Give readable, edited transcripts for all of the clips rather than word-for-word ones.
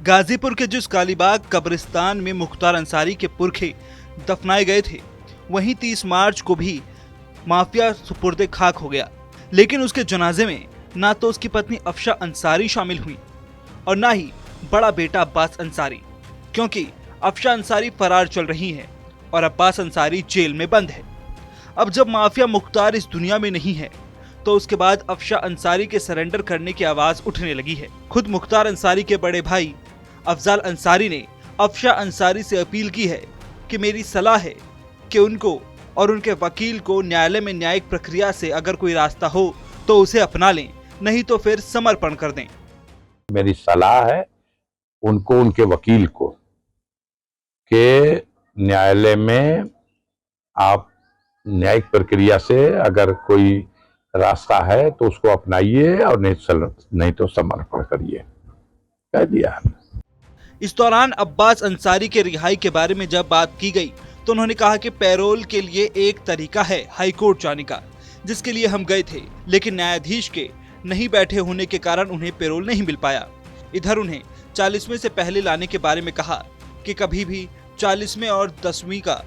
गाजीपुर के जिस कालीबाग कब्रिस्तान में मुख्तार अंसारी के पुरखे दफनाए गए थे, वहीं 30 मार्च को भी माफिया सुपुर्दे खाक हो गया। लेकिन उसके जनाजे में ना तो उसकी पत्नी अफशा अंसारी शामिल हुई और ना ही बड़ा बेटा अब्बास अंसारी, क्योंकि अफशा अंसारी फरार चल रही है और अब्बास अंसारी जेल में बंद है। अब जब माफिया मुख्तार इस दुनिया में नहीं है, तो उसके बाद अफशा अंसारी के सरेंडर करने की आवाज उठने लगी है। खुद मुख्तार अंसारी के बड़े भाई अफजाल अंसारी ने अफशा अंसारी से अपील की है कि मेरी सलाह है कि उनको और उनके वकील को न्यायालय में न्यायिक प्रक्रिया से अगर कोई रास्ता हो तो उसे अपना लें, नहीं तो फिर समर्पण कर दें। मेरी सलाह है उनको, उनके वकील को, कि न्यायालय में आप न्यायिक प्रक्रिया से अगर कोई रास्ता है तो उसको अपनाइए और नहीं तो समर्पण करिए, कह दिया। इस दौरान अब्बास अंसारी के रिहाई के बारे में जब बात की गई तो उन्होंने कहा कि पैरोल के लिए एक तरीका है हाई कोर्ट जाने का, जिसके लिए हम गए थे, लेकिन न्यायाधीश के नहीं बैठे होने के कारण उन्हें पैरोल नहीं मिल पाया। इधर उन्हें 40वें से पहले लाने के बारे में कहा कि कभी भी 40वें और 10वीं का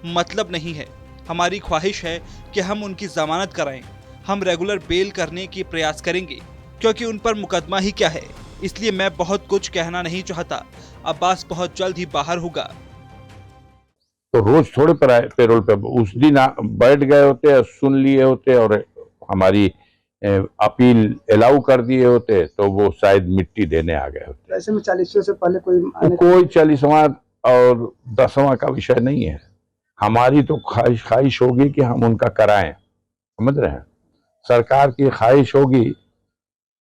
मतलब नहीं है। हमारी ख्वाहिश है कि हम उनकी जमानत कराएं। हम रेगुलर बेल करने की प्रयास करेंगे, क्योंकि उन पर मुकदमा ही क्या है, इसलिए मैं बहुत कुछ कहना नहीं चाहता। अब्बास बहुत जल्द ही बाहर होगा। तो रोज थोड़े पर पैरोल पे उस दिन बैठ गए होते, सुन लिए होते और हमारी अपील अलाउ कर दिए होते तो वो शायद मिट्टी देने आ गए होते। ऐसे में 40वें से पहले कोई 40वां और 10वां का विषय नहीं है। हमारी तो ख्वाहिश होगी कि हम उनका कराएं, समझ रहे हैं। सरकार की ख्वाहिश होगी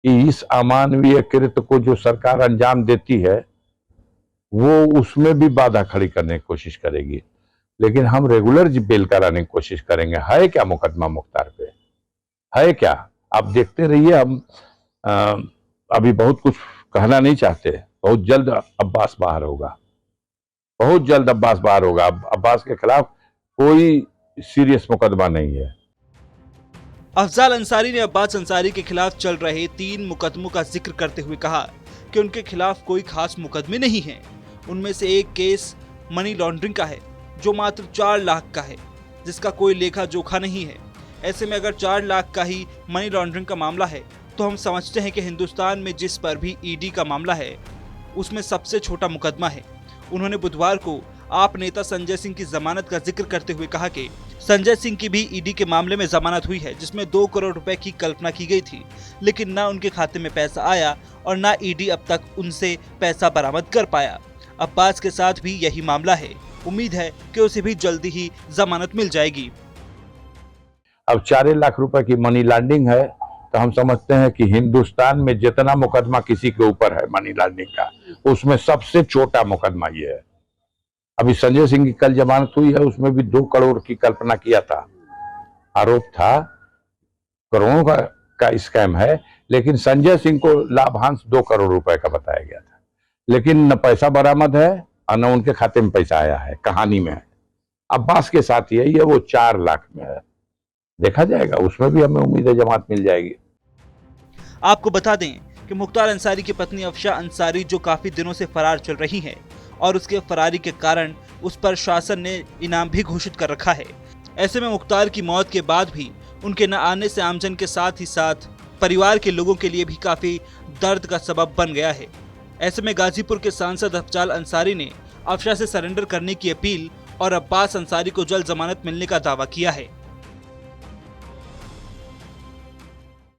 कि इस अमानवीय कृत्य को जो सरकार अंजाम देती है वो उसमें भी बाधा खड़ी करने की कोशिश करेगी, लेकिन हम रेगुलर बेल कराने की कोशिश करेंगे। है क्या मुकदमा मुख्तार पे, है क्या? आप देखते रहिए। हम अभी बहुत कुछ कहना नहीं चाहते। बहुत जल्द अब्बास बाहर होगा, बहुत जल्द अब्बास बाहर होगा। अब्बास के खिलाफ कोई सीरियस मुकदमा नहीं है। अफजाल अंसारी ने अब्बास अंसारी के खिलाफ चल रहे 3 मुकदमों का जिक्र करते हुए कहा कि उनके खिलाफ कोई खास मुकदमे नहीं हैं। उनमें से एक केस मनी लॉन्ड्रिंग का है, जो मात्र 4 लाख का है, जिसका कोई लेखा जोखा नहीं है। ऐसे में अगर 4 लाख का ही मनी लॉन्ड्रिंग का मामला है तो हम समझते हैं कि हिंदुस्तान में जिस पर भी ईडी का मामला है उसमें सबसे छोटा मुकदमा है। उन्होंने बुधवार को आप नेता संजय सिंह की जमानत का जिक्र करते हुए कहा कि संजय सिंह की भी ईडी के मामले में जमानत हुई है, जिसमें 2 करोड़ रुपए की कल्पना की गई थी, लेकिन ना उनके खाते में पैसा आया और ना ईडी अब तक उनसे पैसा बरामद कर पाया। अब्बास के साथ भी यही मामला है। उम्मीद है कि उसे भी जल्दी ही जमानत मिल जाएगी। अब 4 लाख रुपए की मनी लॉन्ड्रिंग है तो हम समझते हैं कि हिंदुस्तान में जितना मुकदमा किसी के ऊपर है मनी लॉन्ड्रिंग का, उसमें सबसे छोटा मुकदमा ये है। अभी संजय सिंह की कल जमानत हुई है, उसमें भी 2 करोड़ की कल्पना किया था। आरोप था करोड़ों का स्कैम है, लेकिन संजय सिंह को लाभांश 2 करोड़ रुपए का बताया गया था, लेकिन न पैसा बरामद है और न उनके खाते में पैसा आया है। कहानी में है। अब्बास के साथ यही है, वो 4 लाख में है। देखा जाएगा, उसमें भी हमें उम्मीद है जमानत मिल जाएगी। आपको बता दें कि मुख्तार अंसारी की पत्नी अफशा अंसारी जो काफी दिनों से फरार चल रही है और उसके फरारी के कारण उस पर शासन ने इनाम भी घोषित कर रखा है। ऐसे में मुख्तार की मौत के बाद भी उनके न आने से आमजन के साथ ही साथ परिवार के लोगों के लिए भी काफी दर्द का सबब बन गया है। ऐसे में गाजीपुर के सांसद अफजाल अंसारी ने अफशा से सरेंडर करने की अपील और अब्बास अंसारी को जल्द जमानत मिलने का दावा किया है।